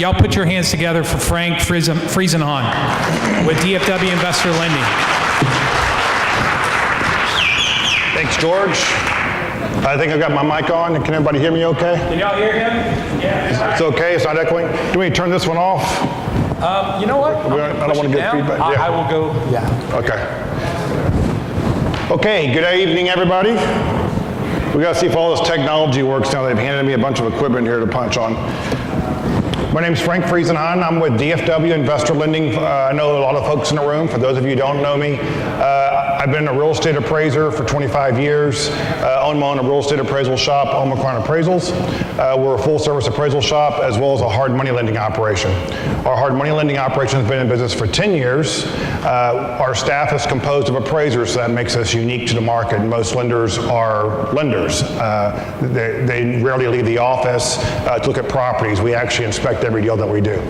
Y'all put your hands together for Frank Fliesenhahn with DFW Investor Lending. Thanks, George. I think I've got my mic on. Can everybody hear me okay? Can y'all hear him? Yeah. It's okay, it's not echoing. Do we turn this one off? You know what? I don't want to get feedback. I will go, yeah. Okay. Okay, good evening, everybody. We got to see if all this technology works now. They've handed me a bunch of equipment here to punch on. My name's Frank Fliesenhahn. I'm with DFW Investor Lending. I know a lot of folks in the room. For those of you who don't know me, I've been a real estate appraiser for 25 years. Own my own real estate appraisal shop, Omicron Appraisals. We're a full service appraisal shop as well as a hard money lending operation. Our hard money lending operation has been in business for 10 years. Our staff is composed of appraisers, so that makes us unique to the market. Most lenders are lenders. They rarely leave the office to look at properties. We actually inspect every deal that we do.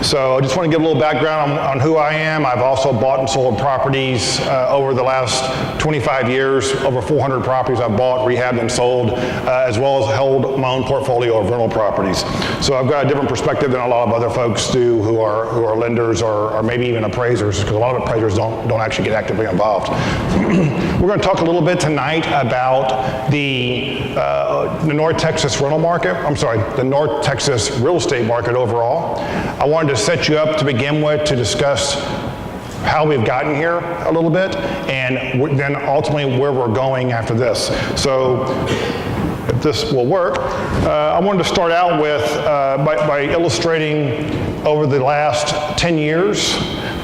So I just want to give a little background on who I am. I've also bought and sold properties over the last 25 years. Over 400 properties I've bought, rehabbed, and sold, as well as held my own portfolio of rental properties. So I've got a different perspective than a lot of other folks do who are lenders or maybe even appraisers, because a lot of appraisers don't actually get actively involved. We're going to talk a little bit tonight about the North Texas rental market. I'm sorry, the North Texas real estate market overall. I wanted to set you up to begin with to discuss how we've gotten here a little bit, and then ultimately where we're going after this. So if this will work, I wanted to start out with by illustrating over the last 10 years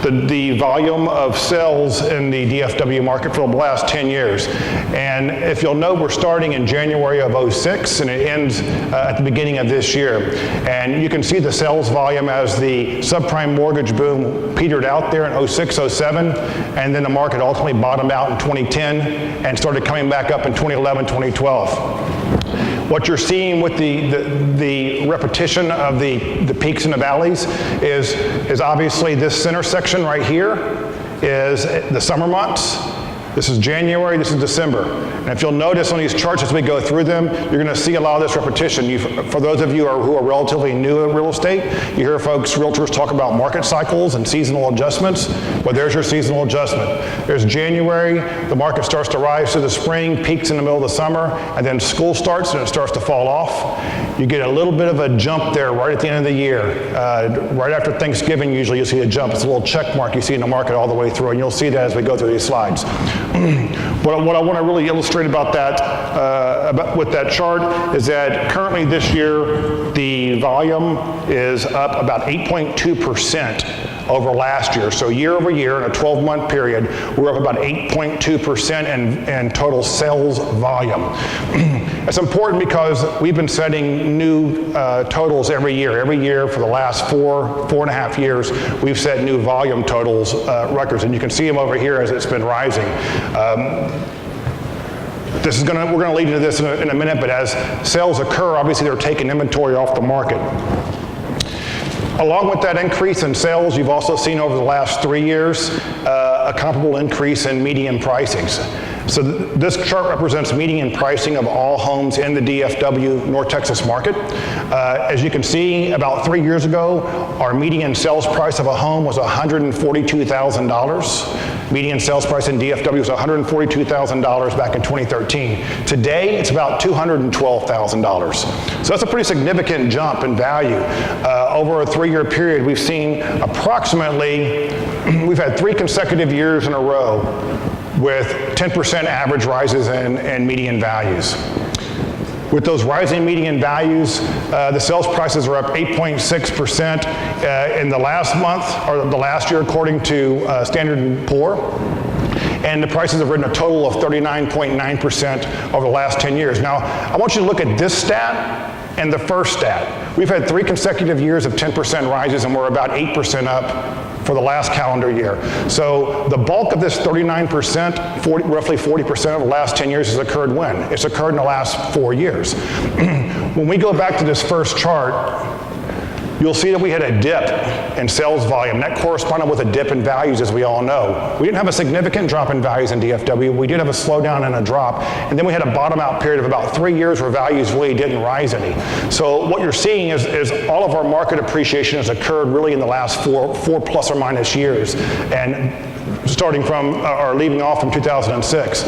the volume of sales in the DFW market for the last 10 years. And if you'll note, we're starting in January of '06 and it ends at the beginning of this year. And you can see the sales volume as the subprime mortgage boom petered out there in '06, '07, and then the market ultimately bottomed out in 2010 and started coming back up in 2011, 2012. What you're seeing with the repetition of the peaks and the valleys is obviously this center section right here is the summer months. This is January, this is December. And if you'll notice on these charts as we go through them, you're going to see a lot of this repetition. For those of you who are relatively new at real estate, you hear folks, realtors talk about market cycles and seasonal adjustments. Well, there's your seasonal adjustment. There's January, the market starts to rise to the spring, peaks in the middle of the summer, and then school starts and it starts to fall off. You get a little bit of a jump there right at the end of the year. Right after Thanksgiving, usually you'll see a jump. It's a little check mark you see in the market all the way through, and you'll see that as we go through these slides. What I want to really illustrate about that, with that chart, is that currently this year, the volume is up about 8.2% over last year. So year over year, in a 12-month period, we're up about 8.2% in total sales volume. It's important because we've been setting new totals every year. Every year for the last four and a half years, we've set new volume totals records, and you can see them over here as it's been rising. We're going to lead into this in a minute, but as sales occur, obviously they're taking inventory off the market. Along with that increase in sales, you've also seen over the last 3 years a comparable increase in median pricings. So this chart represents median pricing of all homes in the DFW North Texas market. As you can see, about 3 years ago, our median sales price of a home was $142,000. Median sales price in DFW was $142,000 back in 2013. Today, it's about $212,000. So that's a pretty significant jump in value. Over a 3-year period, we've seen approximately, we've had 3 consecutive years in a row with 10% average rises in median values. With those rising median values, the sales prices are up 8.6% in the last month, or the last year, according to Standard & Poor's. And the prices have risen a total of 39.9% over the last 10 years. Now, I want you to look at this stat and the first stat. We've had 3 consecutive years of 10% rises, and we're about 8% up for the last calendar year. So the bulk of this 39%, roughly 40% of the last 10 years has occurred when? It's occurred in the last 4 years. When we go back to this first chart, you'll see that we had a dip in sales volume. That corresponded with a dip in values, as we all know. We didn't have a significant drop in values in DFW. We did have a slowdown and a drop. And then we had a bottom out period of about 3 years where values really didn't rise any. So what you're seeing is all of our market appreciation has occurred really in the last four plus or minus years, and starting from, or leaving off from 2006.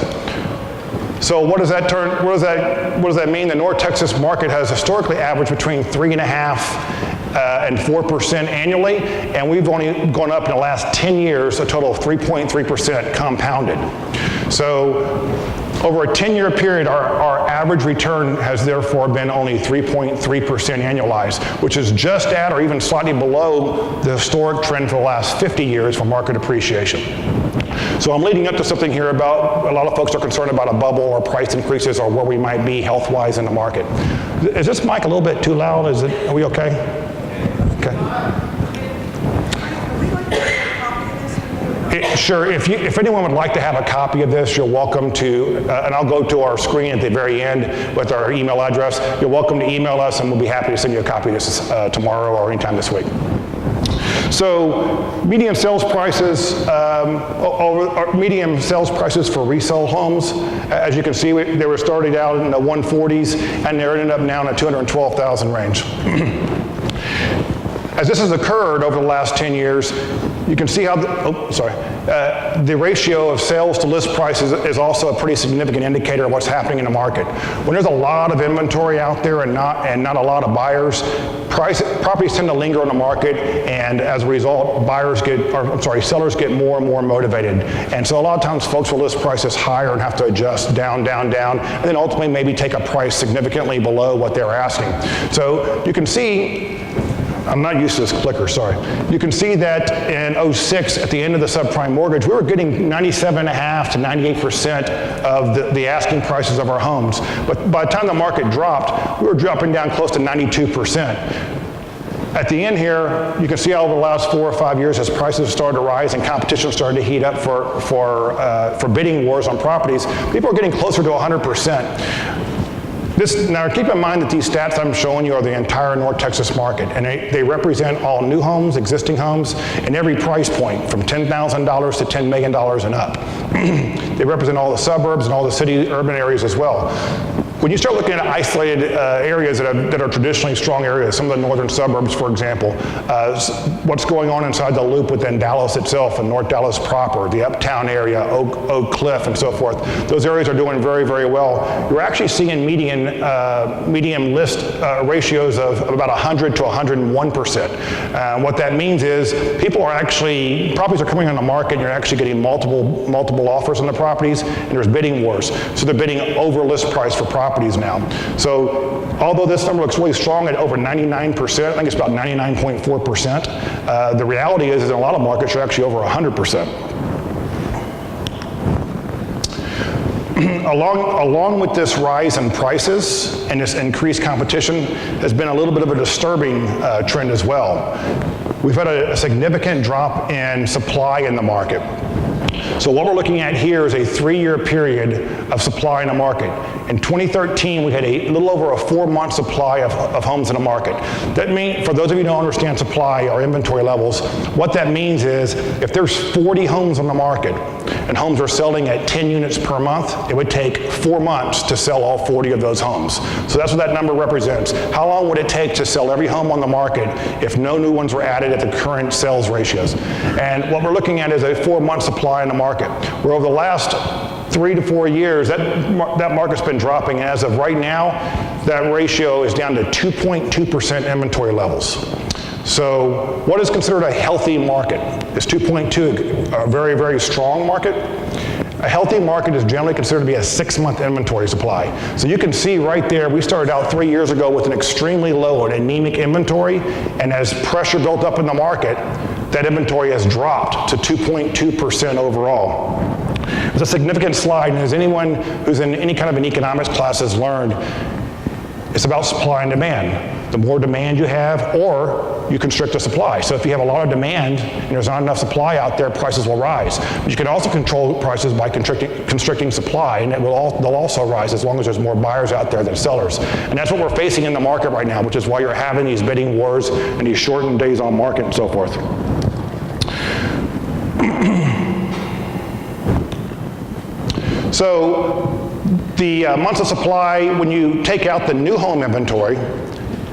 So what does that mean? The North Texas market has historically averaged between 3.5% and 4% annually, and we've only gone up in the last 10 years a total of 3.3% compounded. So over a 10-year period, our average return has therefore been only 3.3% annualized, which is just at or even slightly below the historic trend for the last 50 years for market appreciation. So I'm leading up to something here about, a lot of folks are concerned about a bubble or price increases or where we might be health-wise in the market. Is this mic a little bit too loud? Are we okay? Okay. Sure, if anyone would like to have a copy of this, you're welcome to, and I'll go to our screen at the very end with our email address. You're welcome to email us, and we'll be happy to send you a copy of this tomorrow or anytime this week. So median sales prices, median sales prices for resale homes, as you can see, they were started out in the 140s, and they're ended up now in the 212,000 range. As this has occurred over the last 10 years, you can see how the ratio of sales to list prices is also a pretty significant indicator of what's happening in the market. When there's a lot of inventory out there and not a lot of buyers, properties tend to linger on the market, and as a result, sellers get more and more motivated. And so a lot of times folks will list prices higher and have to adjust down, and then ultimately maybe take a price significantly below what they're asking. So you can see, I'm not used to this clicker, sorry. You can see that in 06, at the end of the subprime mortgage, we were getting 97.5% to 98% of the asking prices of our homes. But by the time the market dropped, we were dropping down close to 92%. At the end here, you can see how over the last 4 or 5 years, as prices started to rise and competition started to heat up for bidding wars on properties, people are getting closer to 100%. Now keep in mind that these stats I'm showing you are the entire North Texas market, and they represent all new homes, existing homes, and every price point from $10,000 to $10 million and up. They represent all the suburbs and all the city urban areas as well. When you start looking at isolated areas that are traditionally strong areas, some of the northern suburbs, for example, what's going on inside the loop within Dallas itself and North Dallas proper, the uptown area, Oak Cliff, and so forth, those areas are doing very, very well. You're actually seeing median list ratios of about 100 to 101%. What that means is properties are coming on the market, and you're actually getting multiple offers on the properties, and there's bidding wars. So they're bidding over list price for properties now. So although this number looks really strong at over 99%, I think it's about 99.4%, the reality is in a lot of markets you're actually over 100%. Along with this rise in prices and this increased competition has been a little bit of a disturbing trend as well. We've had a significant drop in supply in the market. So what we're looking at here is a 3-year period of supply in the market. In 2013, we had a little over a 4-month supply of homes in the market. That means, for those of you who don't understand supply or inventory levels, what that means is if there's 40 homes on the market and homes are selling at 10 units per month, it would take 4 months to sell all 40 of those homes. So that's what that number represents. How long would it take to sell every home on the market if no new ones were added at the current sales ratios? And what we're looking at is a 4-month supply in the market, where over the last 3 to 4 years, that market's been dropping, and as of right now, that ratio is down to 2.2% inventory levels. So what is considered a healthy market? Is 2.2 a very, very strong market? A healthy market is generally considered to be a 6-month inventory supply. So you can see right there, we started out 3 years ago with an extremely low and anemic inventory, and as pressure built up in the market, that inventory has dropped to 2.2% overall. It's a significant slide, and as anyone who's in any kind of an economics class has learned, It's about supply and demand. The more demand you have, or you constrict the supply. So if you have a lot of demand and there's not enough supply out there, prices will rise. But you can also control prices by constricting supply, and they'll also rise as long as there's more buyers out there than sellers. And that's what we're facing in the market right now, which is why you're having these bidding wars and these shortened days on market and so forth. So the months of supply, when you take out the new home inventory,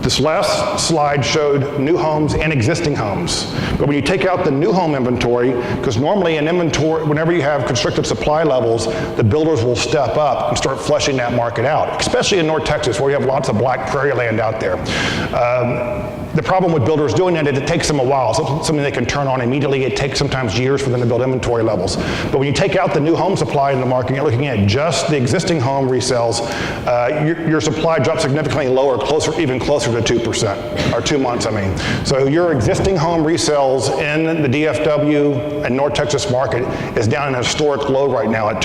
this last slide showed new homes and existing homes. But when you take out the new home inventory, because normally in inventory, whenever you have constricted supply levels, the builders will step up and start flushing that market out, especially in North Texas where you have lots of black prairie land out there. The problem with builders doing that is it takes them a while. So something they can turn on immediately. It takes sometimes years for them to build inventory levels. But when you take out the new home supply in the market, you're looking at just the existing home resales, your supply drops significantly lower, even closer to 2%, or 2 months, I mean. So your existing home resales in the DFW and North Texas market is down at a historic low right now at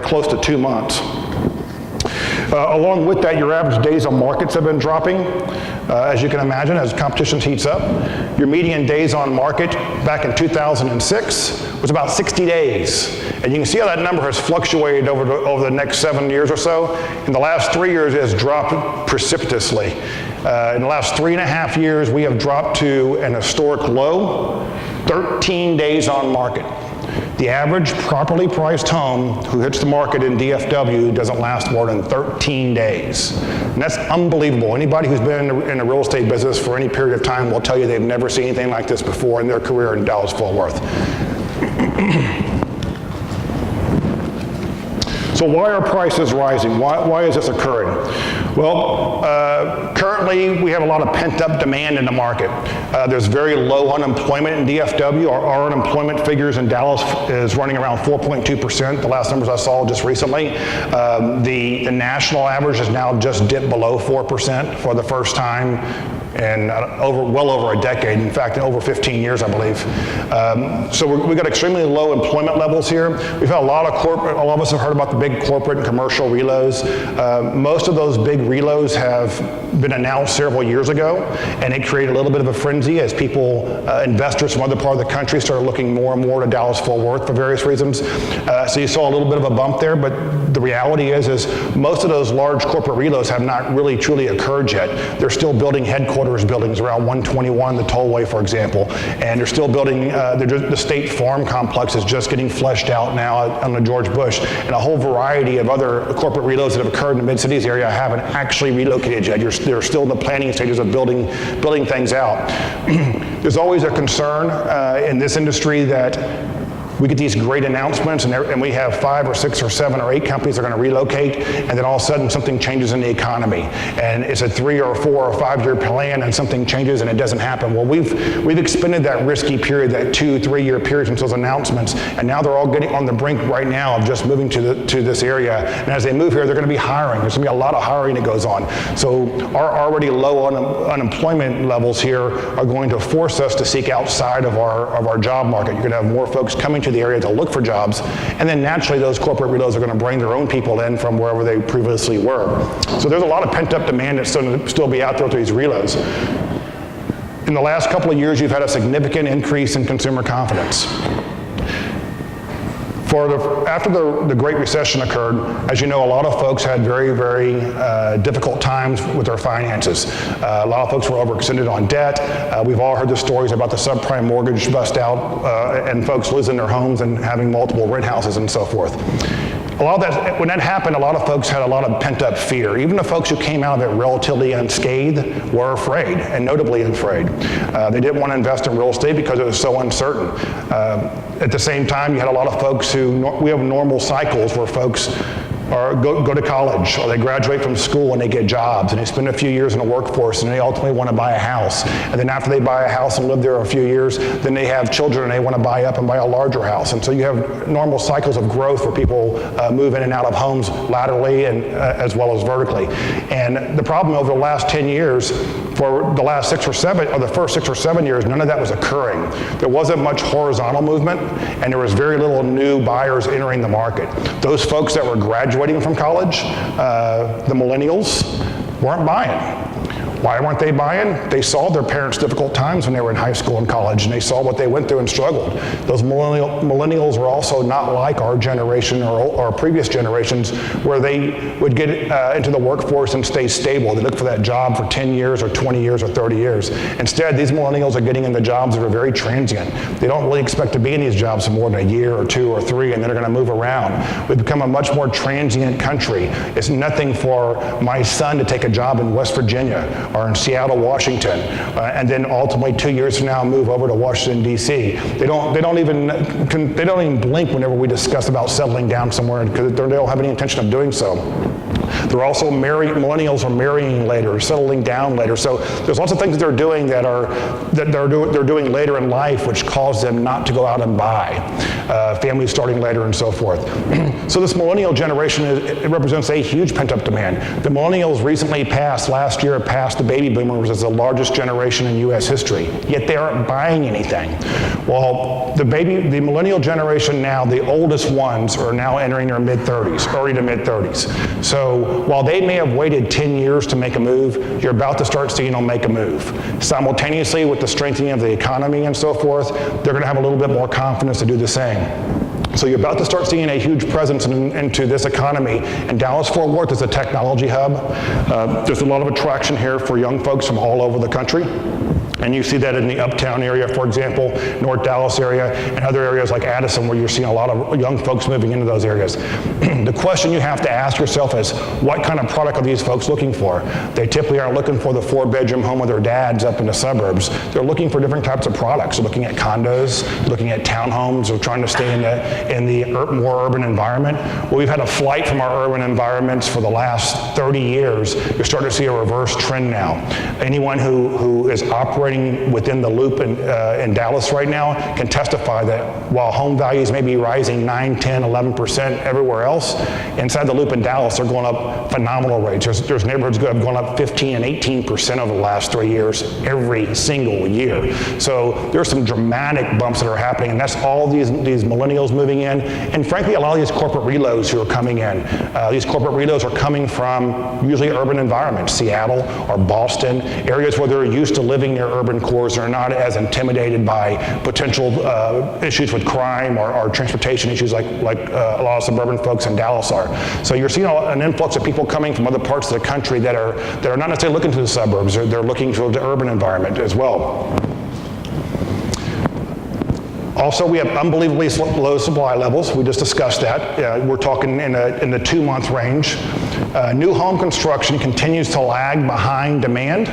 close to 2 months. Along with that, your average days on markets have been dropping, as you can imagine, as competition heats up. Your median days on market back in 2006 was about 60 days. And you can see how that number has fluctuated over the next 7 years or so. In the last 3 years, it has dropped precipitously. In the last 3.5 years, we have dropped to an historic low, 13 days on market. The average properly priced home who hits the market in DFW doesn't last more than 13 days. And that's unbelievable. Anybody who's been in the real estate business for any period of time will tell you they've never seen anything like this before in their career in Dallas-Fort Worth. So why are prices rising? Why is this occurring? Well, currently we have a lot of pent-up demand in the market. There's very low unemployment in DFW. Our unemployment figures in Dallas is running around 4.2%, the last numbers I saw just recently. The national average has now just dipped below 4% for the first time in well over a decade, in fact, in over 15 years, I believe. So we've got extremely low employment levels here. We've had a lot of us have heard about the big corporate and commercial reloads. Most of those big reloads have been announced several years ago, and it created a little bit of a frenzy as people, investors from other part of the country started looking more and more to Dallas-Fort Worth for various reasons. So you saw a little bit of a bump there, but the reality is most of those large corporate reloads have not really truly occurred yet. They're still building headquarters buildings around 121, the tollway, for example, and they're still building, the State Farm complex is just getting fleshed out now on the George Bush, and a whole variety of other corporate reloads that have occurred in the Mid-Cities area haven't actually relocated yet. They're still in the planning stages of building things out. There's always a concern in this industry that we get these great announcements and we have 5 or 6 or 7 or 8 companies that are going to relocate, and then all of a sudden something changes in the economy. And it's a 3 or 4 or 5 year plan and something changes and it doesn't happen. Well, we've expended that risky period, that 2-3 year period since those announcements, and now they're all getting on the brink right now of just moving to this area. And as they move here, they're going to be hiring. There's going to be a lot of hiring that goes on. So our already low unemployment levels here are going to force us to seek outside of our job market. You're going to have more folks coming to the area to look for jobs, and then naturally those corporate reloads are going to bring their own people in from wherever they previously were. So there's a lot of pent-up demand that's going to still be out there with these reloads. In the last couple of years, you've had a significant increase in consumer confidence. After the Great Recession occurred, as you know, a lot of folks had very, very difficult times with their finances. A lot of folks were overextended on debt. We've all heard the stories about the subprime mortgage bust out and folks losing their homes and having multiple rent houses and so forth. A lot of that, when that happened, a lot of folks had a lot of pent-up fear. Even the folks who came out of it relatively unscathed were afraid, and notably afraid. They didn't want to invest in real estate because it was so uncertain. At the same time, you had a lot of folks we have normal cycles where folks go to college, or they graduate from school and they get jobs, and they spend a few years in the workforce, and they ultimately want to buy a house. And then after they buy a house and live there a few years, then they have children and they want to buy up and buy a larger house. And so you have normal cycles of growth where people move in and out of homes laterally and as well as vertically. And the problem over the last 10 years, for the last 6 or 7, or the first 6 or 7 years, none of that was occurring. There wasn't much horizontal movement, and there was very little new buyers entering the market. Those folks that were graduating from college, the millennials, weren't buying. Why weren't they buying? They saw their parents' difficult times when they were in high school and college, and they saw what they went through and struggled. Those millennials were also not like our generation or previous generations, where they would get into the workforce and stay stable. They look for that job for 10 years or 20 years or 30 years. Instead, these millennials are getting into jobs that are very transient. They don't really expect to be in these jobs for more than a year or 2 or 3, and then they're going to move around. We've become a much more transient country. It's nothing for my son to take a job in West Virginia or in Seattle, Washington, and then ultimately 2 years from now move over to Washington, D.C. They don't even blink whenever we discuss about settling down somewhere, because they don't have any intention of doing so. They're also millennials are marrying later, settling down later. So there's lots of things they're doing they're doing later in life, which cause them not to go out and buy. Families starting later and so forth. So this millennial generation, it represents a huge pent-up demand. The millennials recently last year passed the baby boomers as the largest generation in U.S. history, yet they aren't buying anything. Well, the millennial generation now, the oldest ones, are now entering their mid-30s, early to mid-30s. So while they may have waited 10 years to make a move, you're about to start seeing them make a move. Simultaneously, with the strengthening of the economy and so forth, they're going to have a little bit more confidence to do the same. So you're about to start seeing a huge presence into this economy. And Dallas-Fort Worth is a technology hub. There's a lot of attraction here for young folks from all over the country. And you see that in the uptown area, for example, North Dallas area, and other areas like Addison, where you're seeing a lot of young folks moving into those areas. The question you have to ask yourself is, what kind of product are these folks looking for? They typically aren't looking for the 4-bedroom home with their dads up in the suburbs. They're looking for different types of products. They're looking at condos, looking at townhomes, they're trying to stay in the more urban environment. Well, we've had a flight from our urban environments for the last 30 years. You're starting to see a reverse trend now. Anyone who is operating within the loop in Dallas right now can testify that while home values may be rising 9, 10, 11% everywhere else, inside the loop in Dallas they're going up phenomenal rates. There's neighborhoods that have gone up 15 and 18% over the last 3 years every single year. So there's some dramatic bumps that are happening, and that's all these millennials moving in, and frankly a lot of these corporate reloads who are coming in. These corporate reloads are coming from usually urban environments, Seattle or Boston, areas where they're used to living near urban cores and are not as intimidated by potential issues with crime or transportation issues like a lot of suburban folks in Dallas are. So you're seeing an influx of people coming from other parts of the country that are not necessarily looking to the suburbs, they're looking to the urban environment as well. Also, we have unbelievably low supply levels. We just discussed that. We're talking in the 2-month range. New home construction continues to lag behind demand,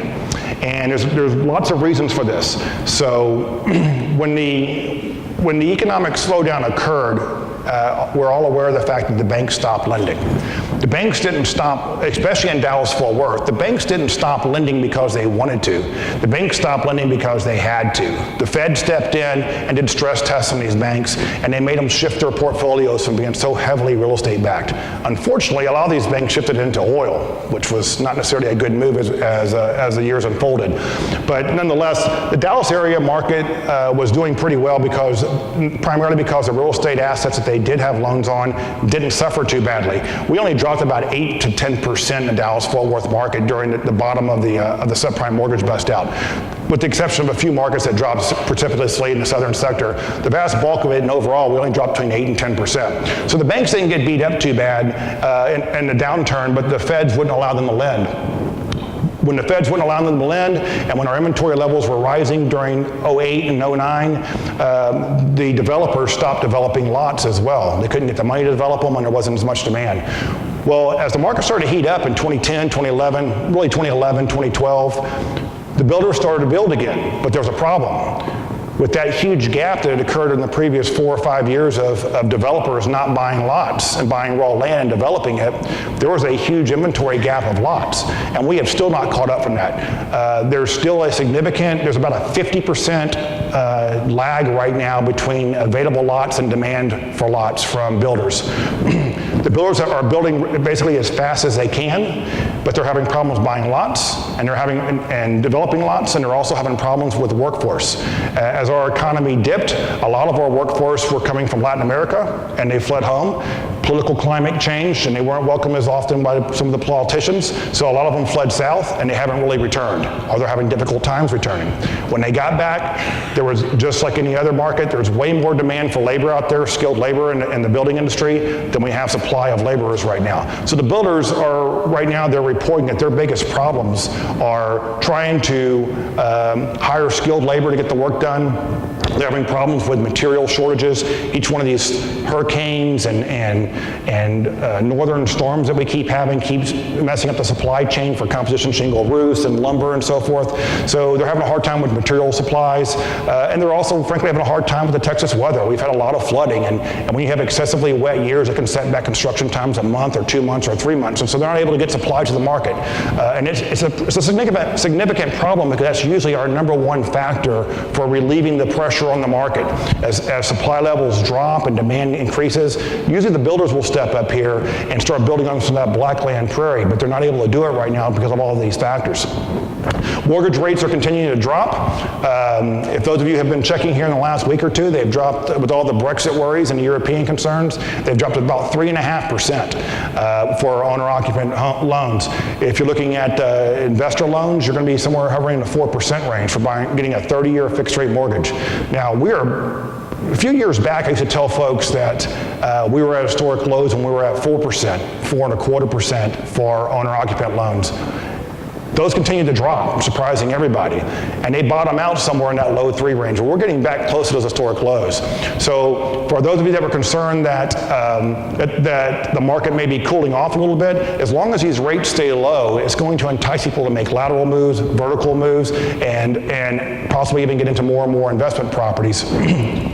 and there's lots of reasons for this. So when the economic slowdown occurred, we're all aware of the fact that the banks stopped lending. The banks didn't stop, especially in Dallas-Fort Worth, the banks didn't stop lending because they wanted to. The banks stopped lending because they had to. The Fed stepped in and did stress tests on these banks, and they made them shift their portfolios from being so heavily real estate backed. Unfortunately, a lot of these banks shifted into oil, which was not necessarily a good move as the years unfolded. But nonetheless, the Dallas area market was doing pretty well primarily because the real estate assets that they did have loans on didn't suffer too badly. We only dropped about 8 to 10% in the Dallas-Fort Worth market during the bottom of the subprime mortgage bust out. With the exception of a few markets that dropped precipitously in the southern sector, the vast bulk of it, and overall, we only dropped between 8 and 10%. So the banks didn't get beat up too bad in the downturn, but the feds wouldn't allow them to lend. When the feds wouldn't allow them to lend, and when our inventory levels were rising during 08 and 09, the developers stopped developing lots as well. They couldn't get the money to develop them, and there wasn't as much demand. Well, as the market started to heat up in 2010, 2011, really 2011, 2012, the builders started to build again, but there was a problem. With that huge gap that had occurred in the previous 4 or 5 years of developers not buying lots and buying raw land and developing it, there was a huge inventory gap of lots, and we have still not caught up from that. There's still there's about a 50% lag right now between available lots and demand for lots from builders. The builders are building basically as fast as they can, but they're having problems buying lots, and developing lots, and they're also having problems with the workforce. As our economy dipped, a lot of our workforce were coming from Latin America, and they fled home. Political climate changed, and they weren't welcome as often by some of the politicians, so a lot of them fled south, and they haven't really returned, or they're having difficult times returning. When they got back, there was, just like any other market, there's way more demand for labor out there, skilled labor in the building industry, than we have supply of laborers right now. So the builders are, right now, they're reporting that their biggest problems are trying to hire skilled labor to get the work done. They're having problems with material shortages. Each one of these hurricanes and northern storms that we keep having keeps messing up the supply chain for composition shingle roofs and lumber and so forth. So they're having a hard time with material supplies, and they're also, frankly, having a hard time with the Texas weather. We've had a lot of flooding, and when you have excessively wet years, it can set back construction times a month or 2 months or 3 months, and so they're not able to get supply to the market. And it's a significant problem, because that's usually our #1 factor for relieving the pressure on the market. As supply levels drop and demand increases, usually the builders will step up here and start building on some of that blackland prairie, but they're not able to do it right now because of all of these factors. Mortgage rates are continuing to drop. If those of you have been checking here in the last week or two, they've dropped, with all the Brexit worries and the European concerns, they've dropped to about 3.5% for owner-occupant loans. If you're looking at investor loans, you're going to be somewhere hovering in the 4% range for getting a 30-year fixed-rate mortgage. Now, a few years back, I used to tell folks that we were at historic lows when we were at 4%, 4.25% for owner-occupant loans. Those continue to drop, surprising everybody. And they bottom out somewhere in that low 3 range. We're getting back close to those historic lows. So for those of you that were concerned that, that the market may be cooling off a little bit, as long as these rates stay low, it's going to entice people to make lateral moves, vertical moves, and possibly even get into more and more investment properties.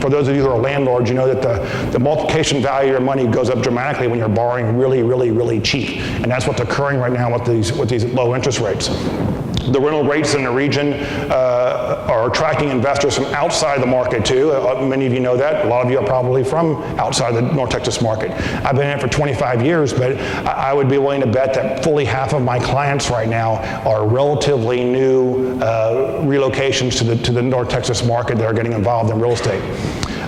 For those of you who are landlords, you know that the multiplication value of your money goes up dramatically when you're borrowing really, really, really cheap. And that's what's occurring right now with these low interest rates. The rental rates in the region are attracting investors from outside the market too. Many of you know that. A lot of you are probably from outside the North Texas market. I've been in it for 25 years, but I would be willing to bet that fully half of my clients right now are relatively new relocations to the North Texas market that are getting involved in real estate.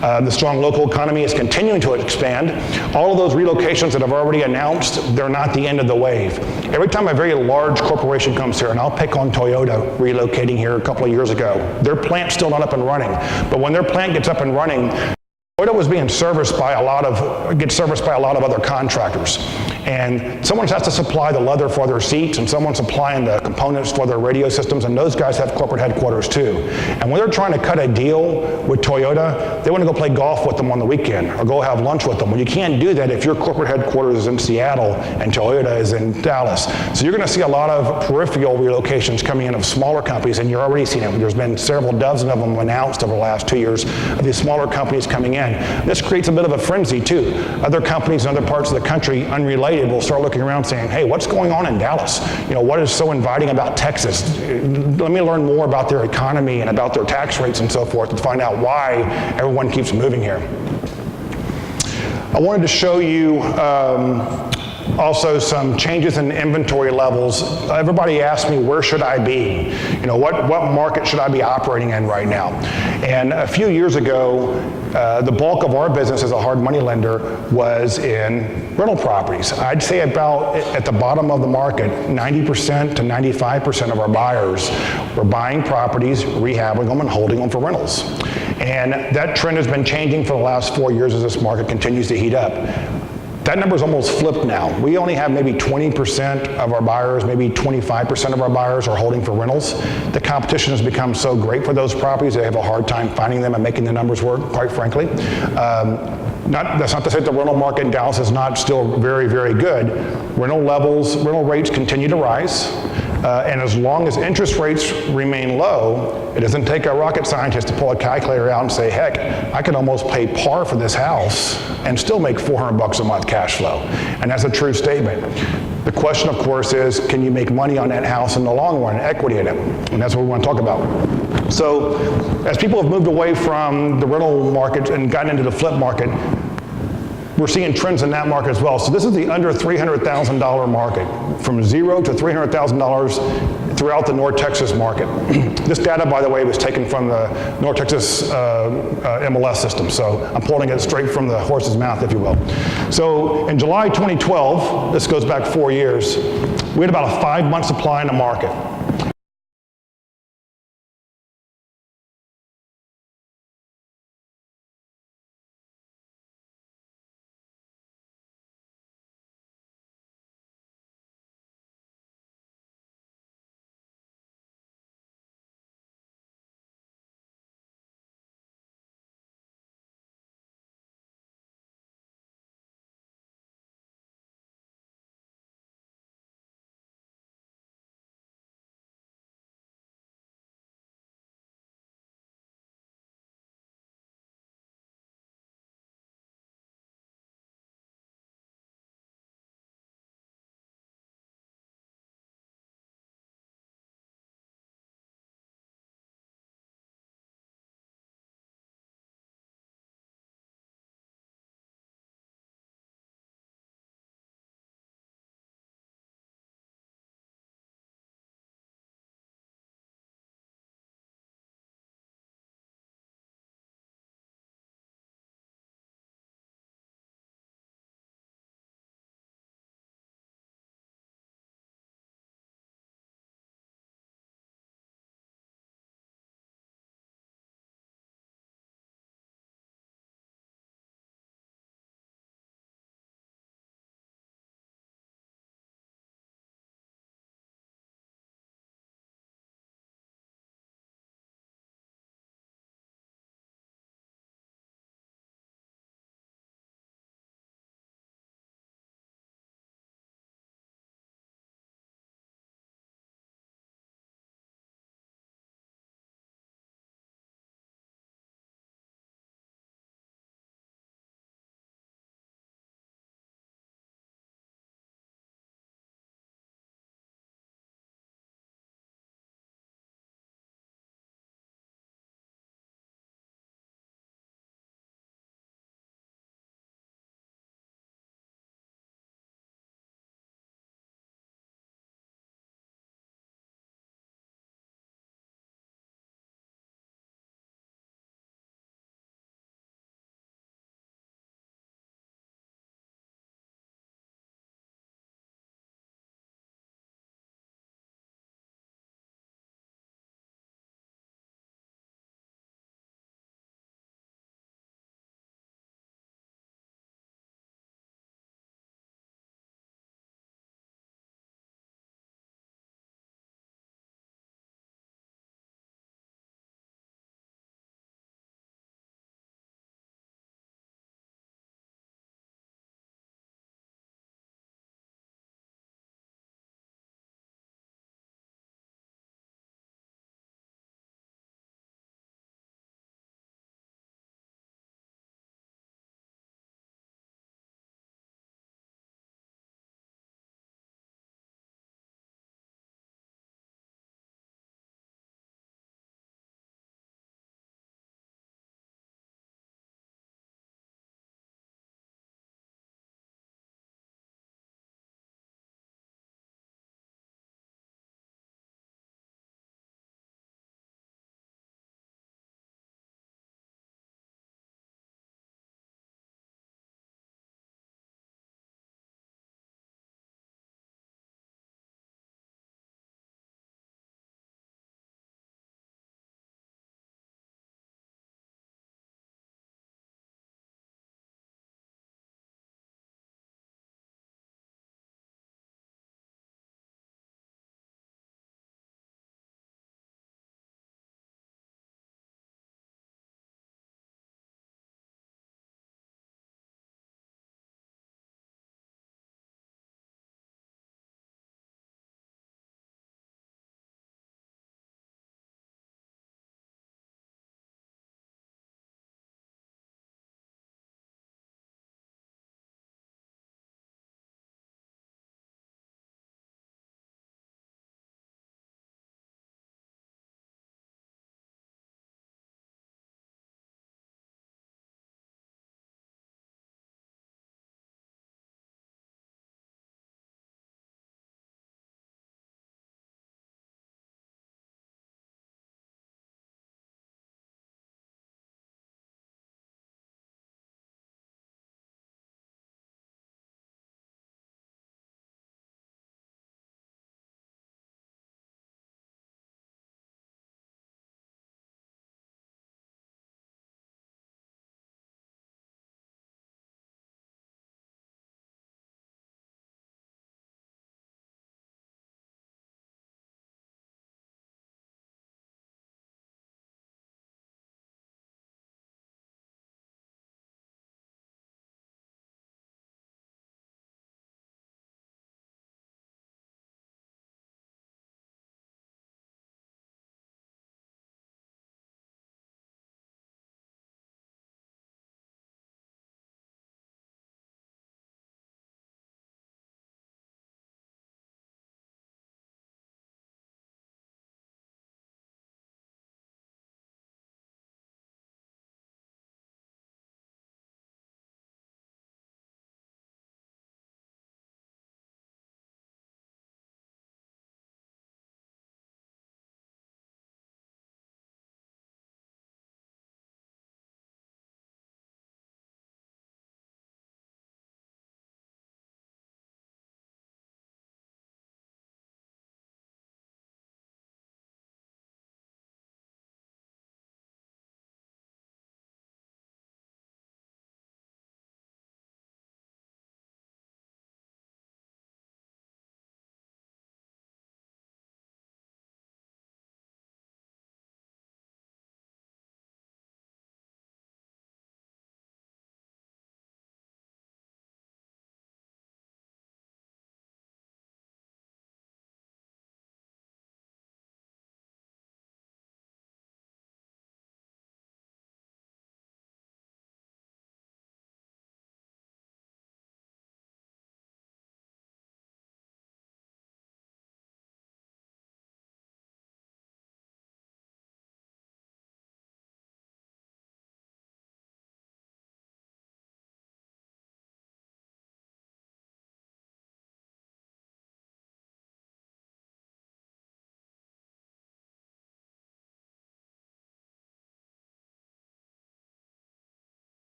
The strong local economy is continuing to expand. All of those relocations that I've already announced, they're not the end of the wave. Every time a very large corporation comes here, and I'll pick on Toyota relocating here a couple of years ago, their plant's still not up and running. But when their plant gets up and running, Toyota was being serviced by gets serviced by a lot of other contractors. And someone has to supply the leather for their seats, and someone's supplying the components for their radio systems, and those guys have corporate headquarters too. And when they're trying to cut a deal with Toyota, they want to go play golf with them on the weekend or go have lunch with them. Well, you can't do that if your corporate headquarters is in Seattle and Toyota is in Dallas. So you're going to see a lot of peripheral relocations coming in of smaller companies, and you're already seeing it. There's been several dozen of them announced over the last 2 years of these smaller companies coming in. This creates a bit of a frenzy too. Other companies in other parts of the country, unrelated, will start looking around saying, hey, what's going on in Dallas? You know, what is so inviting about Texas? Let me learn more about their economy and about their tax rates and so forth to find out why everyone keeps moving here. I wanted to show you also some changes in inventory levels. Everybody asks me, where should I be? You know, what market should I be operating in right now? And a few years ago, the bulk of our business as a hard money lender was in rental properties. I'd say about at the bottom of the market, 90% to 95% of our buyers were buying properties, rehabbing them, and holding them for rentals. And that trend has been changing for the last 4 years as this market continues to heat up. That number's almost flipped now. We only have maybe 20% of our buyers, maybe 25% of our buyers are holding for rentals. The competition has become so great for those properties, they have a hard time finding them and making the numbers work, quite frankly. That's not to say that the rental market in Dallas is not still very, very good. Rental rates continue to rise. And as long as interest rates remain low, it doesn't take a rocket scientist to pull a calculator out and say, heck, I could almost pay par for this house and still make $400 a month cash flow. And that's a true statement. The question, of course, is, can you make money on that house in the long run, equity in it? And that's what we want to talk about. So as people have moved away from the rental market and gotten into the flip market, we're seeing trends in that market as well. So this is the under $300,000 market, from $0 to $300,000, throughout the North Texas market. This data, by the way, was taken from the North Texas MLS system, so I'm pulling it straight from the horse's mouth, if you will. So in July 2012, this goes back 4 years, we had about a 5-month supply in the market.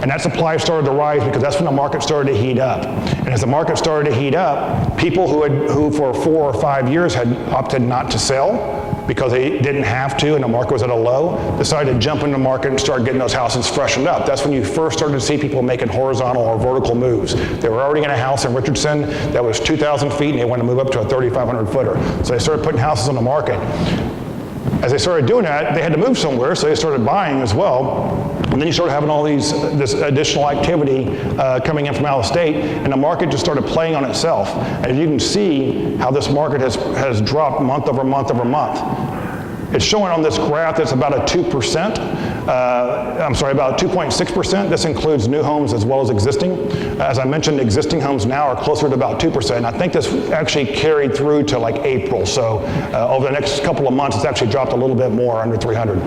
And that supply started to rise because that's when the market started to heat up. And as the market started to heat up, people who for 4 or 5 years had opted not to sell because they didn't have to and the market was at a low, decided to jump into the market and start getting those houses freshened up. That's when you first started to see people making horizontal or vertical moves. They were already in a house in Richardson that was 2,000 feet and they wanted to move up to a 3,500 footer. So they started putting houses on the market. As they started doing that, they had to move somewhere, so they started buying as well. And then you started having all this additional activity coming in from out of state, and the market just started playing on itself. And you can see how this market has dropped month over month over month. It's showing on this graph that's about a 2%. About 2.6%. This includes new homes as well as existing. As I mentioned, existing homes now are closer to about 2%. I think this actually carried through to like April. So over the next couple of months, it's actually dropped a little bit more, under 300.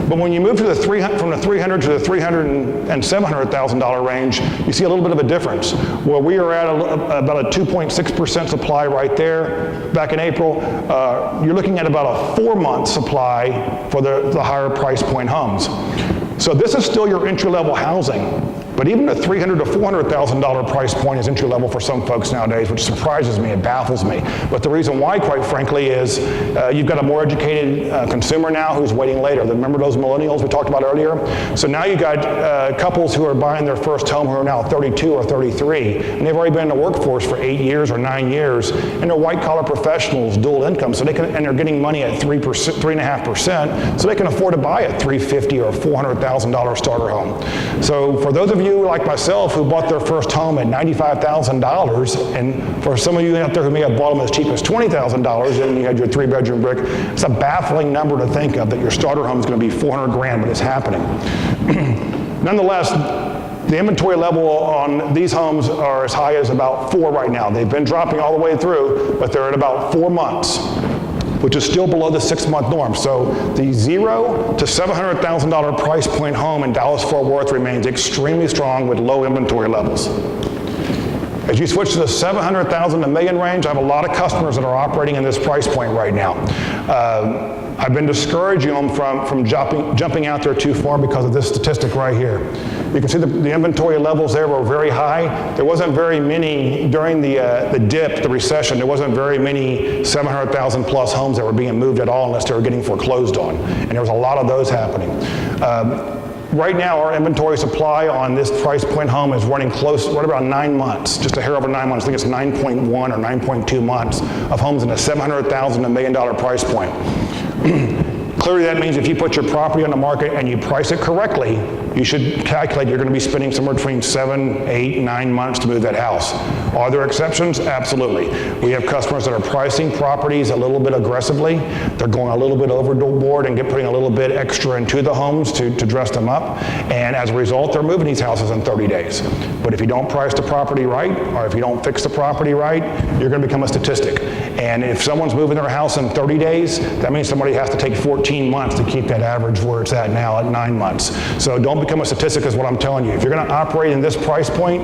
But when you move to the from the 300 to the $300,000 and $700,000 range, you see a little bit of a difference. Where we are at about a 2.6% supply right there back in April, you're looking at about a 4-month supply for the higher price point homes. So this is still your entry-level housing. But even the $300,000 to $400,000 price point is entry level for some folks nowadays, which surprises me, it baffles me. But the reason why, quite frankly, is you've got a more educated consumer now who's waiting later. Remember those millennials we talked about earlier? So now you've got couples who are buying their first home who are now 32 or 33, and they've already been in the workforce for 8 years or 9 years, and they're white-collar professionals, dual income, so and they're getting money at 3.5%, so they can afford to buy a $350,000 or $400,000 starter home. So for those of you like myself who bought their first home at $95,000, and for some of you out there who may have bought them as cheap as $20,000 and you had your 3-bedroom brick, it's a baffling number to think of that your starter home is going to be $400,000, but it's happening. Nonetheless, the inventory level on these homes are as high as about 4 right now. They've been dropping all the way through, but they're at about 4 months, which is still below the 6-month norm. So the $0 to $700,000 price point home in Dallas-Fort Worth remains extremely strong with low inventory levels. As you switch to the $700,000 to $1 million range, I have a lot of customers that are operating in this price point right now. I've been discouraging them from jumping out there too far because of this statistic right here. You can see the inventory levels there were very high. There wasn't very many during the dip, the recession. There wasn't very many 700,000 plus homes that were being moved at all unless they were getting foreclosed on. And there was a lot of those happening. Right now, our inventory supply on this price point home is running close, right about 9 months, just a hair over 9 months. I think it's 9.1 or 9.2 months of homes in the $700,000 to $1 million price point. Clearly, that means if you put your property on the market and you price it correctly, you should calculate you're going to be spending somewhere between 7, 8, 9 months to move that house. Are there exceptions? Absolutely. We have customers that are pricing properties a little bit aggressively. They're going a little bit overboard and putting a little bit extra into the homes to dress them up. And as a result, they're moving these houses in 30 days. But if you don't price the property right, or if you don't fix the property right, you're going to become a statistic. And if someone's moving their house in 30 days, that means somebody has to take 14 months to keep that average where it's at now at 9 months. So don't become a statistic is what I'm telling you. If you're going to operate in this price point,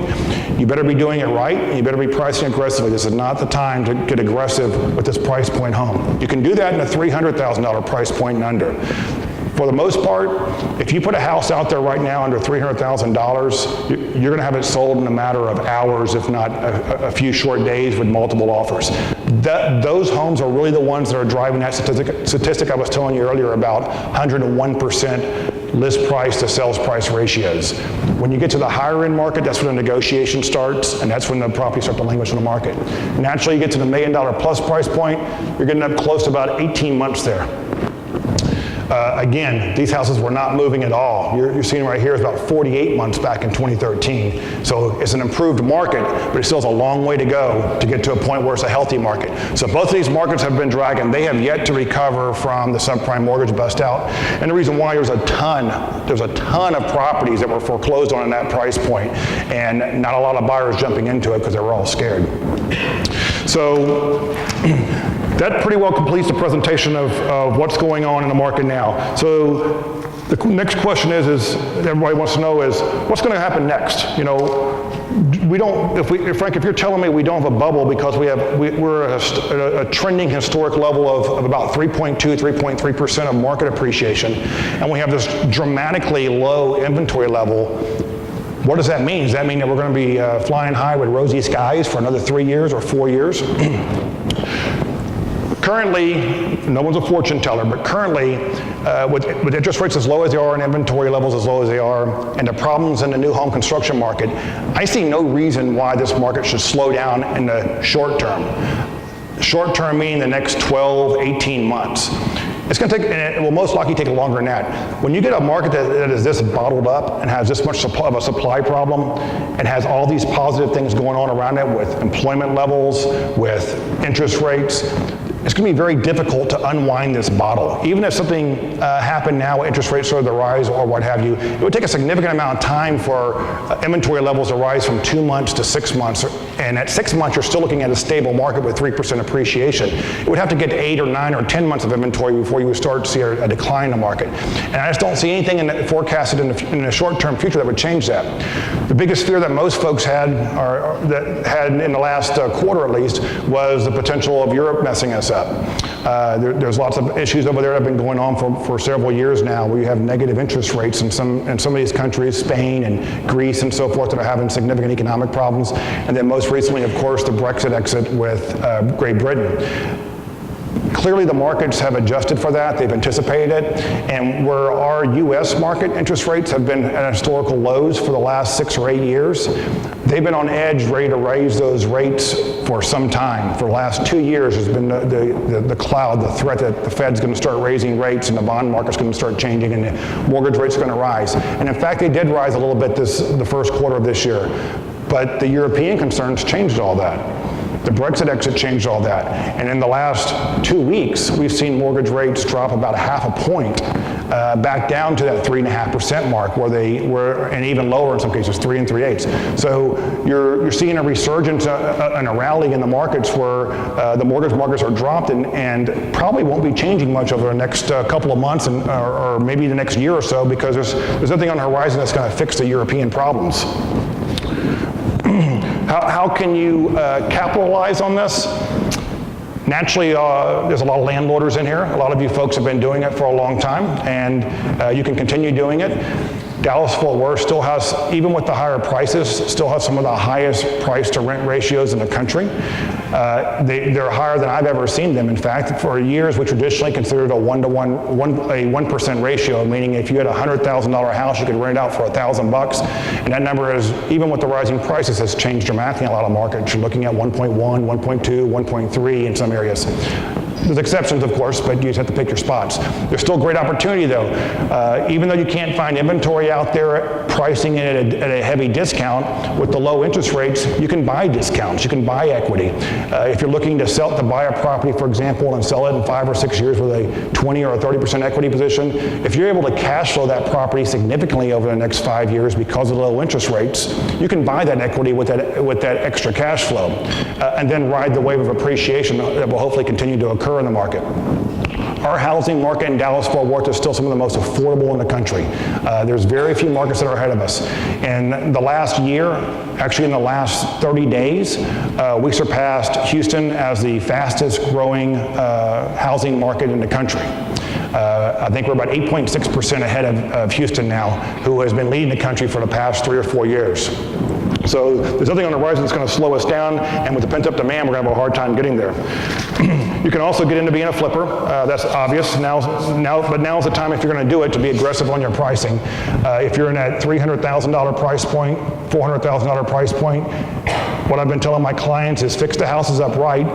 you better be doing it right, and you better be pricing aggressively. This is not the time to get aggressive with this price point home. You can do that in a $300,000 price point and under. For the most part, if you put a house out there right now under $300,000, you're going to have it sold in a matter of hours, if not a few short days with multiple offers. Those homes are really the ones that are driving that statistic I was telling you earlier about 101% list price to sales price ratios. When you get to the higher end market, that's when the negotiation starts, and that's when the properties start to languish in the market. Naturally, you get to the $1 million plus price point, you're getting up close to about 18 months there. Again, these houses were not moving at all. You're seeing right here is about 48 months back in 2013. So it's an improved market, but it still has a long way to go to get to a point where it's a healthy market. So both of these markets have been dragging. They have yet to recover from the subprime mortgage bust out. And the reason why there's a ton of properties that were foreclosed on in that price point, and not a lot of buyers jumping into it because they were all scared. So that pretty well completes the presentation of what's going on in the market now. So the next question is everybody wants to know is, what's going to happen next? You know, we don't, Frank, if you're telling me we don't have a bubble because we're at a trending historic level of about 3.2, 3.3% of market appreciation, and we have this dramatically low inventory level, What does that mean? Does that mean that we're going to be flying high with rosy skies for another 3 years or 4 years? Currently, no one's a fortune teller, but currently, with interest rates as low as they are and inventory levels as low as they are, and the problems in the new home construction market, I see no reason why this market should slow down in the short term. Short term meaning the next 12, 18 months. It's going to take, and it will most likely take longer than that. When you get a market that is this bottled up and has this much of a supply problem and has all these positive things going on around it with employment levels, with interest rates, it's going to be very difficult to unwind this bottle. Even if something happened now, interest rates started to rise or what have you, it would take a significant amount of time for inventory levels to rise from 2 months to 6 months. And at 6 months, you're still looking at a stable market with 3% appreciation. It would have to get to 8 or 9 or 10 months of inventory before you would start to see a decline in the market. And I just don't see anything forecasted in the short-term future that would change that. The biggest fear that most folks had, or that had in the last quarter at least, was the potential of Europe messing us up. There's lots of issues over there that have been going on for several years now, where you have negative interest rates in some of these countries, Spain and Greece and so forth, that are having significant economic problems. And then most recently, of course, the Brexit exit with Great Britain. Clearly, the markets have adjusted for that. They've anticipated it. And where our U.S. market interest rates have been at historical lows for the last 6 or 8 years, they've been on edge, ready to raise those rates for some time. For the last 2 years, there's been the cloud, the threat that the Fed's going to start raising rates and the bond market's going to start changing and the mortgage rates are going to rise. And in fact, they did rise a little bit the first quarter of this year. But the European concerns changed all that. The Brexit exit changed all that. And in the last 2 weeks, we've seen mortgage rates drop about 0.5 point back down to that 3.5% mark, where they were, and even lower in some cases, 3 3/8. So you're seeing a resurgence and a rally in the markets where the mortgage markets are dropped and probably won't be changing much over the next couple of months or maybe the next year or so, because there's nothing on the horizon that's going to fix the European problems. How can you capitalize on this? Naturally, there's a lot of landlorders in here. A lot of you folks have been doing it for a long time, and you can continue doing it. Dallas-Fort Worth still has, even with the higher prices, still has some of the highest price-to-rent ratios in the country. They're higher than I've ever seen them. In fact, for years, we traditionally considered a 1% ratio, meaning if you had a $100,000 house, you could rent it out for $1,000. And that number is, even with the rising prices, has changed dramatically in a lot of markets. You're looking at 1.1, 1.2, 1.3 in some areas. There's exceptions, of course, but you just have to pick your spots. There's still great opportunity, though. Even though you can't find inventory out there pricing it at a heavy discount, with the low interest rates, you can buy discounts. You can buy equity. If you're looking to buy a property, for example, and sell it in 5 or 6 years with a 20 or a 30% equity position, if you're able to cash flow that property significantly over the next 5 years because of the low interest rates, you can buy that equity with that extra cash flow, and then ride the wave of appreciation that will hopefully continue to occur in the market. Our housing market in Dallas-Fort Worth is still some of the most affordable in the country. There's very few markets that are ahead of us. In the last year, actually in the last 30 days, we surpassed Houston as the fastest growing housing market in the country. I think we're about 8.6% ahead of Houston now, who has been leading the country for the past 3 or 4 years. So there's nothing on the horizon that's going to slow us down, and with the pent-up demand, we're going to have a hard time getting there. You can also get into being a flipper. That's obvious. But now's the time, if you're going to do it, to be aggressive on your pricing. If you're in that $300,000 price point, $400,000 price point, what I've been telling my clients is fix the houses up right,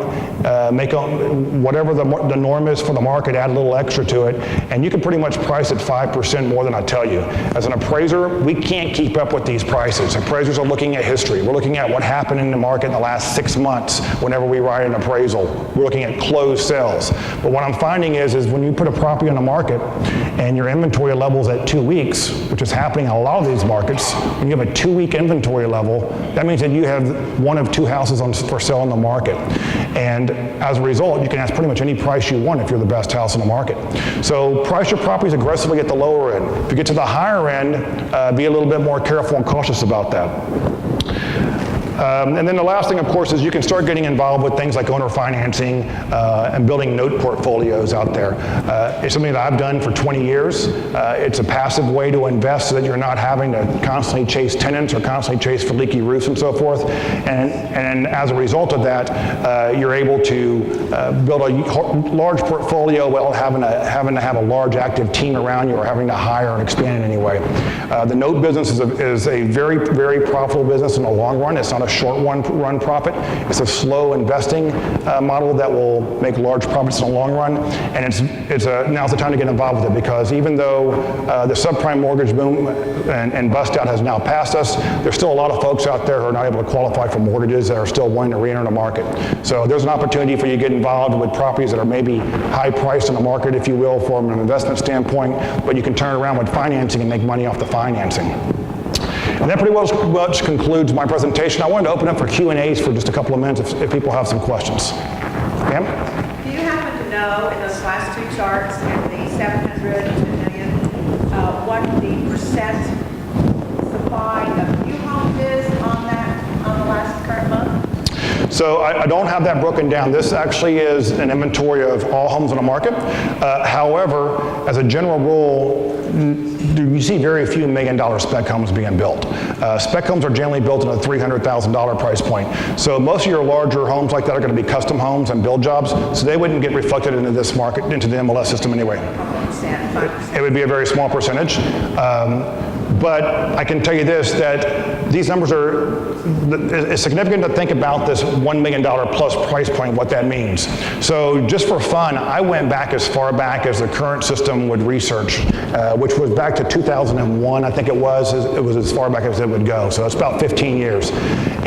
make whatever the norm is for the market, add a little extra to it, and you can pretty much price it 5% more than I tell you. As an appraiser, we can't keep up with these prices. Appraisers are looking at history. We're looking at what happened in the market in the last 6 months whenever we write an appraisal. We're looking at closed sales. But what I'm finding is when you put a property on the market and your inventory level's at 2 weeks, which is happening in a lot of these markets, when you have a 2-week inventory level, that means that you have 1 of 2 houses for sale on the market. And as a result, you can ask pretty much any price you want if you're the best house in the market. So price your properties aggressively at the lower end. If you get to the higher end, be a little bit more careful and cautious about that. And then the last thing, of course, is you can start getting involved with things like owner financing and building note portfolios out there. It's something that I've done for 20 years. It's a passive way to invest so that you're not having to constantly chase tenants or constantly chase for leaky roofs and so forth. And as a result of that, you're able to build a large portfolio without having to have a large active team around you or having to hire and expand in any way. The note business is a very, very profitable business in the long run. It's not a short run profit. It's a slow investing model that will make large profits in the long run. And now's the time to get involved with it, because even though the subprime mortgage boom and bust out has now passed us, there's still a lot of folks out there who are not able to qualify for mortgages that are still wanting to re-enter the market. So there's an opportunity for you to get involved with properties that are maybe high priced in the market, if you will, from an investment standpoint, but you can turn it around with financing and make money off the financing. And that pretty much concludes my presentation. I wanted to open up for Q&As for just a couple of minutes if people have some questions. Ma'am? Do you happen to know in those last two charts, the 700 and 2 million, what the percent supply of new homes is on the last current month? So I don't have that broken down. This actually is an inventory of all homes on the market. However, as a general rule, you see very few $1 million spec homes being built. Spec homes are generally built at a $300,000 price point. So most of your larger homes like that are going to be custom homes and build jobs, so they wouldn't get reflected into this market, into the MLS system anyway. It would be a very small percentage. But I can tell you this, that these numbers it's significant to think about this $1 million plus price point, what that means. So just for fun, I went back as far back as the current system would research, which was back to 2001, I think it was as far back as it would go. So it's about 15 years.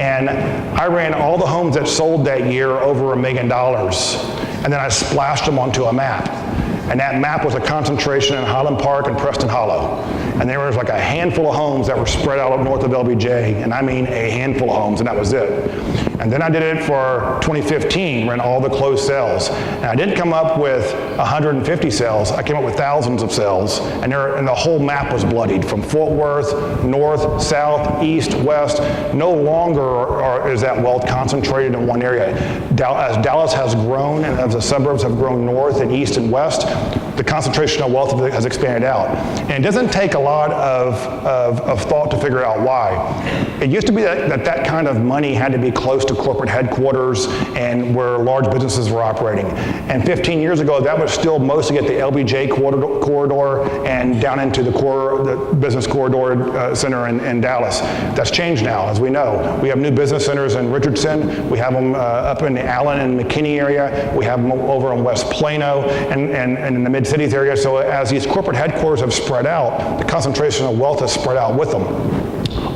And I ran all the homes that sold that year over $1 million, and then I splashed them onto a map. And that map was a concentration in Highland Park and Preston Hollow. And there was like a handful of homes that were spread out up north of LBJ, and I mean a handful of homes, and that was it. And then I did it for 2015, ran all the closed sales. And I didn't come up with 150 sales, I came up with thousands of sales, and the whole map was bloodied from Fort Worth, north, south, east, west. No longer is that wealth concentrated in one area. As Dallas has grown and as the suburbs have grown north and east and west, the concentration of wealth has expanded out. And it doesn't take a lot of thought to figure out why. It used to be that kind of money had to be close to corporate headquarters and where large businesses were operating. And 15 years ago, that was still mostly at the LBJ corridor and down into the business corridor center in Dallas. That's changed now, as we know. We have new business centers in Richardson. We have them up in the Allen and McKinney area. We have them over in West Plano and in the mid-cities area. So as these corporate headquarters have spread out, the concentration of wealth has spread out with them.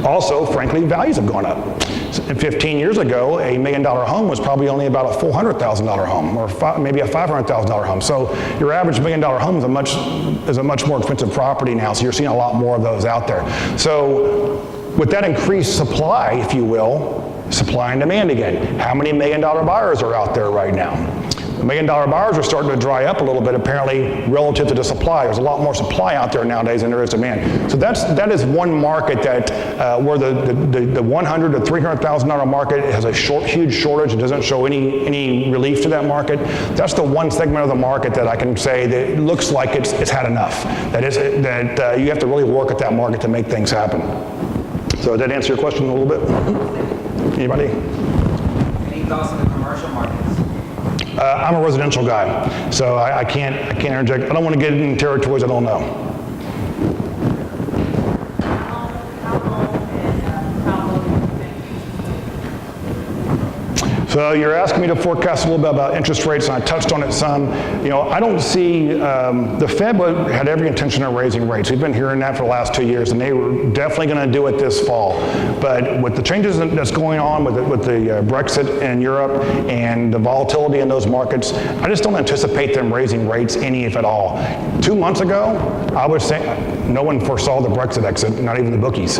Also, frankly, values have gone up. 15 years ago, a $1 million home was probably only about a $400,000 home, or maybe a $500,000 home. So your average $1 million home is a much more expensive property now. So you're seeing a lot more of those out there. So with that increased supply, if you will, supply and demand again. How many $1 million buyers are out there right now? The $1 million buyers are starting to dry up a little bit, apparently, relative to the supply. There's a lot more supply out there nowadays than there is demand. So that is one market that where the $100,000 to $300,000 market has a huge shortage. It doesn't show any relief to that market. That's the one segment of the market that I can say that it looks like it's had enough. That you have to really work at that market to make things happen. So did that answer your question a little bit? Anybody? Any thoughts on the commercial markets? I'm a residential guy, so I can't interject. I don't want to get into territories I don't know. So you're asking me to forecast a little bit about interest rates, and I touched on it some. I don't see, the Fed had every intention of raising rates. We've been hearing that for the last 2 years, and they were definitely going to do it this fall. But with the changes that's going on with the Brexit in Europe and the volatility in those markets, I just don't anticipate them raising rates any, if at all. 2 months ago, I would say no one foresaw the Brexit exit, not even the bookies.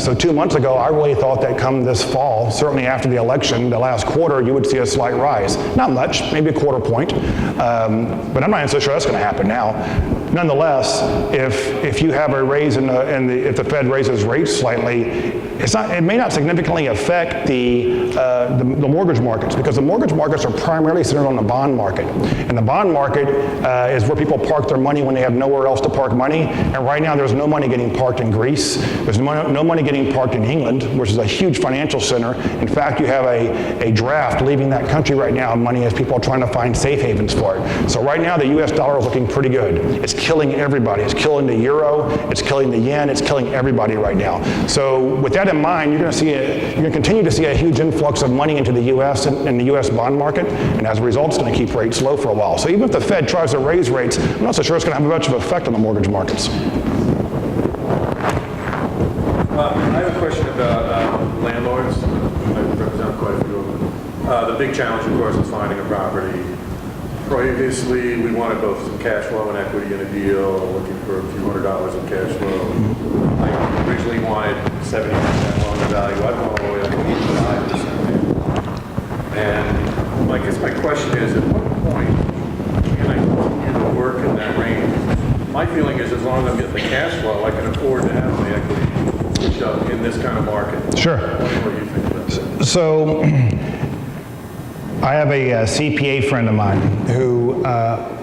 So 2 months ago, I really thought that come this fall, certainly after the election, the last quarter, you would see a slight rise. Not much, maybe a quarter point, but I'm not even so sure that's going to happen now. Nonetheless, if you have a raise if the Fed raises rates slightly, it may not significantly affect the mortgage markets, because the mortgage markets are primarily centered on the bond market. And the bond market is where people park their money when they have nowhere else to park money. And right now there's no money getting parked in Greece. There's no money getting parked in England, which is a huge financial center. In fact, you have a draft leaving that country right now of money as people are trying to find safe havens for it. So right now the US dollar is looking pretty good. It's killing everybody. It's killing the euro, it's killing the yen, it's killing everybody right now. So with that in mind, you're going to continue to see a huge influx of money into the US and the US bond market, and as a result, it's going to keep rates low for a while. So even if the Fed tries to raise rates, I'm not so sure it's going to have much of an effect on the mortgage markets. I have a question about landlords. I represent quite a few of them. The big challenge, of course, is finding a property. Previously, we wanted both some cash flow and equity in a deal, looking for a few $100s in cash flow. I originally wanted 70% loan to value. I've gone all the way up to 85%. And I guess my question is, at what point can I continue to work in that range? My feeling is, as long as I'm getting the cash flow, I can afford to have my equity shoved in this kind of market. Sure. What do you think about that? So I have a CPA friend of mine who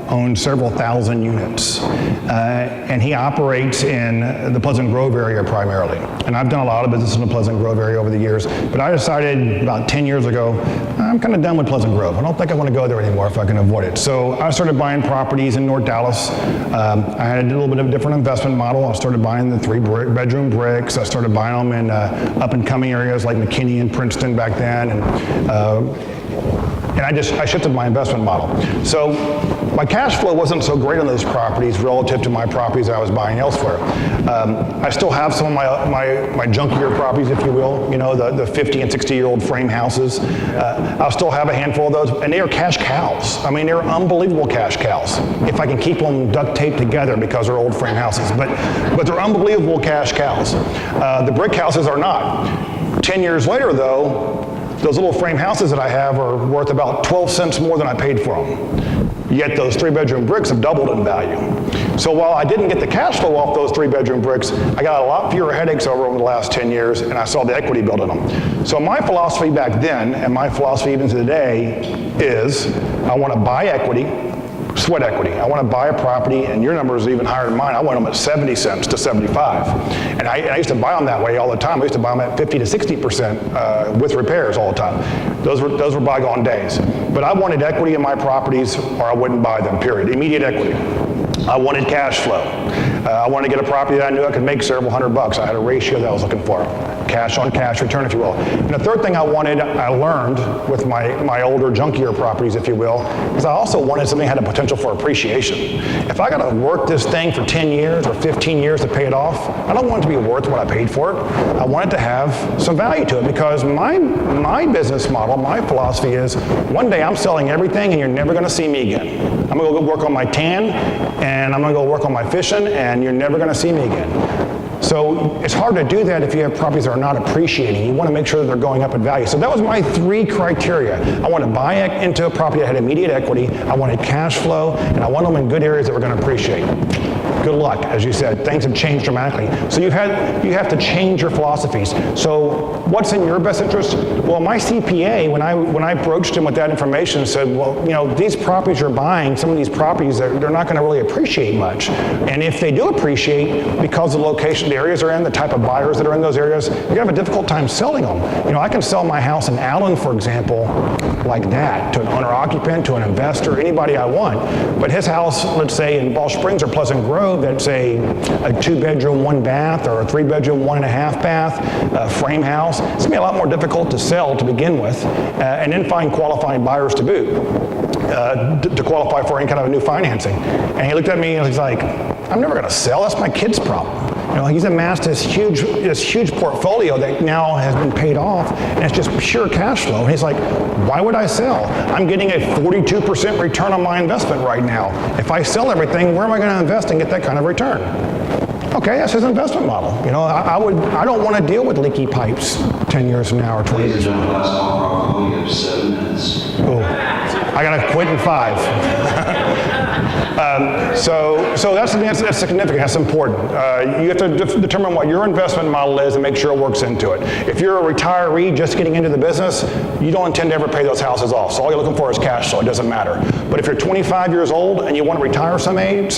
owns several thousand units, and he operates in the Pleasant Grove area primarily. And I've done a lot of business in the Pleasant Grove area over the years, but I decided about 10 years ago, I'm kind of done with Pleasant Grove. I don't think I want to go there anymore if I can avoid it. So I started buying properties in North Dallas. I had a little bit of a different investment model. I started buying the 3-bedroom bricks. I started buying them in up-and-coming areas like McKinney and Princeton back then, and I shifted my investment model. So my cash flow wasn't so great on those properties relative to my properties I was buying elsewhere. I still have some of my junkier properties, if you will, the 50 and 60-year-old frame houses. I'll still have a handful of those, and they are cash cows. I mean, they're unbelievable cash cows, if I can keep them duct taped together because they're old frame houses. But they're unbelievable cash cows. The brick houses are not. 10 years later, though, those little frame houses that I have are worth about 12 cents more than I paid for them. Yet those 3-bedroom bricks have doubled in value. So while I didn't get the cash flow off those 3-bedroom bricks, I got a lot fewer headaches over the last 10 years, and I saw the equity build in them. So my philosophy back then, and my philosophy even today, is I want to buy equity, sweat equity. I want to buy a property, and your number is even higher than mine. I want them at 70 cents to 75. And I used to buy them that way all the time. I used to buy them at 50 to 60% with repairs all the time. Those were bygone days. But I wanted equity in my properties, or I wouldn't buy them, period. Immediate equity. I wanted cash flow. I wanted to get a property that I knew I could make several $100. I had a ratio that I was looking for. Cash on cash return, if you will. And the third thing I learned with my older, junkier properties, if you will, is I also wanted something that had a potential for appreciation. If I got to work this thing for 10 years or 15 years to pay it off, I don't want it to be worth what I paid for it. I want it to have some value to it, because my business model, my philosophy is, one day I'm selling everything and you're never going to see me again. I'm going to go work on my tan, and I'm going to go work on my fishing, and you're never going to see me again. So it's hard to do that if you have properties that are not appreciating. You want to make sure that they're going up in value. So that was my 3 criteria. I want to buy into a property that had immediate equity, I wanted cash flow, and I want them in good areas that were going to appreciate. Good luck, as you said. Things have changed dramatically. So you have to change your philosophies. So what's in your best interest? Well, my CPA, when I approached him with that information, said, well, these properties you're buying, some of these properties, they're not going to really appreciate much. And if they do appreciate, because of the location, the areas they're in, the type of buyers that are in those areas, you're going to have a difficult time selling them. I can sell my house in Allen, for example, like that, to an owner-occupant, to an investor, anybody I want. But his house, let's say in Ball Springs or Pleasant Grove, that's a 2-bedroom, 1-bath, or a 3-bedroom, 1.5-bath frame house, it's going to be a lot more difficult to sell to begin with, and then find qualified buyers to boot, to qualify for any kind of a new financing. And he looked at me and he's like, I'm never going to sell. That's my kid's problem. He's amassed this huge portfolio that now has been paid off, and it's just pure cash flow. And he's like, why would I sell? I'm getting a 42% return on my investment right now. If I sell everything, where am I going to invest and get that kind of return? Okay, that's his investment model. I don't want to deal with leaky pipes 10 years from now or 20 years from now. Last call, probably have 7 minutes. Cool. I got to quit in 5. So that's significant. That's important. You have to determine what your investment model is and make sure it works into it. If you're a retiree just getting into the business, you don't intend to ever pay those houses off. So all you're looking for is cash flow. It doesn't matter. But if you're 25 years old and you want to retire someday,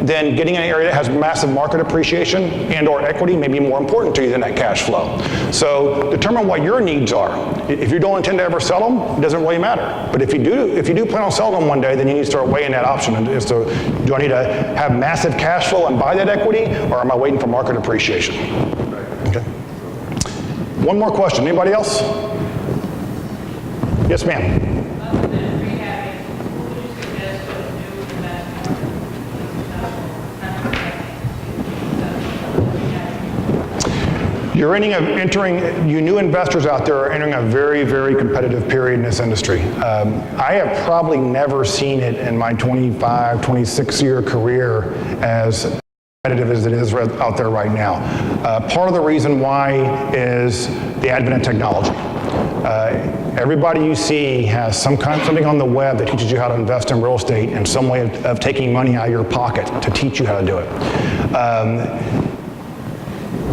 then getting in an area that has massive market appreciation and or equity may be more important to you than that cash flow. So determine what your needs are. If you don't intend to ever sell them, it doesn't really matter. But if you do plan on selling them one day, then you need to start weighing that option as to, do I need to have massive cash flow and buy that equity, or am I waiting for market appreciation? Okay. One more question. Anybody else? Yes, ma'am. Other than rehabbing, what would you suggest for a new You new investors out there are entering a very, very competitive period in this industry. I have probably never seen it in my 25, 26-year career as competitive as it is out there right now. Part of the reason why is the advent of technology. Everybody you see has something on the web that teaches you how to invest in real estate and some way of taking money out of your pocket to teach you how to do it.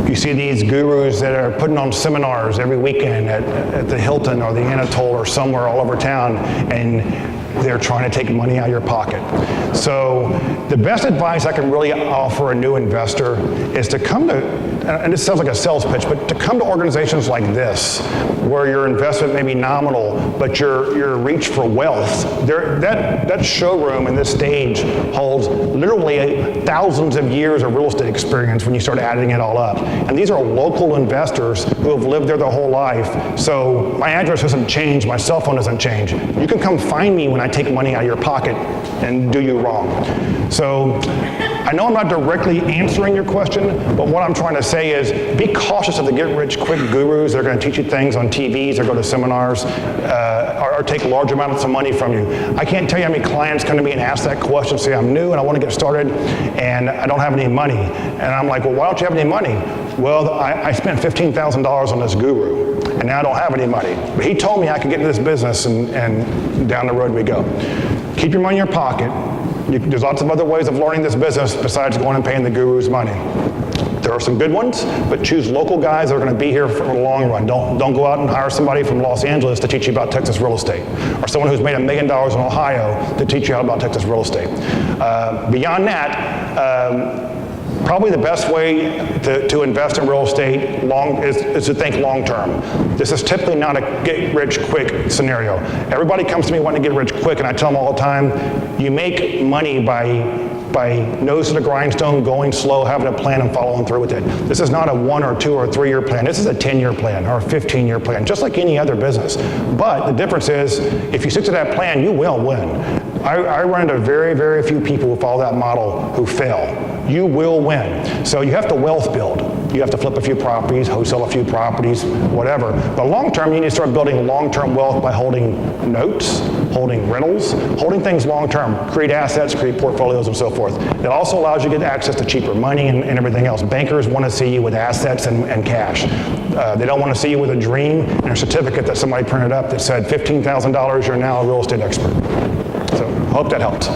You see these gurus that are putting on seminars every weekend at the Hilton or the Anatole or somewhere all over town, and they're trying to take money out of your pocket. So the best advice I can really offer a new investor is to come to, and this sounds like a sales pitch, but to come to organizations like this, where your investment may be nominal, but your reach for wealth. That showroom and this stage holds literally thousands of years of real estate experience when you start adding it all up. And these are local investors who have lived there their whole life. So my address doesn't change, my cell phone doesn't change. You can come find me when I take money out of your pocket and do you wrong. So I know I'm not directly answering your question, but what I'm trying to say is be cautious of the get-rich-quick gurus that are going to teach you things on TVs or go to seminars or take large amounts of money from you. I can't tell you how many clients come to me and ask that question, say I'm new and I want to get started and I don't have any money. And I'm like, well, why don't you have any money? Well, I spent $15,000 on this guru and now I don't have any money. But he told me I could get into this business and down the road we go. Keep your money in your pocket. There's lots of other ways of learning this business besides going and paying the gurus money. There are some good ones, but choose local guys that are going to be here for the long run. Don't go out and hire somebody from Los Angeles to teach you about Texas real estate, or someone who's made $1 million in Ohio to teach you how about Texas real estate. Beyond that, probably the best way to invest in real estate is to think long term. This is typically not a get rich quick scenario. Everybody comes to me wanting to get rich quick, and I tell them all the time, you make money by nose to the grindstone, going slow, having a plan and following through with it. This is not a 1 or 2 or 3 year plan. This is a 10-year plan or a 15-year plan, just like any other business. But the difference is, if you stick to that plan, you will win. I run into very, very few people who follow that model who fail. You will win. So you have to wealth build. You have to flip a few properties, wholesale a few properties, whatever. But long term, you need to start building long-term wealth by holding notes, holding rentals, holding things long term, create assets, create portfolios, and so forth. It also allows you to get access to cheaper money and everything else. Bankers want to see you with assets and cash. They don't want to see you with a dream and a certificate that somebody printed up that said $15,000, you're now a real estate expert. So, hope that helps.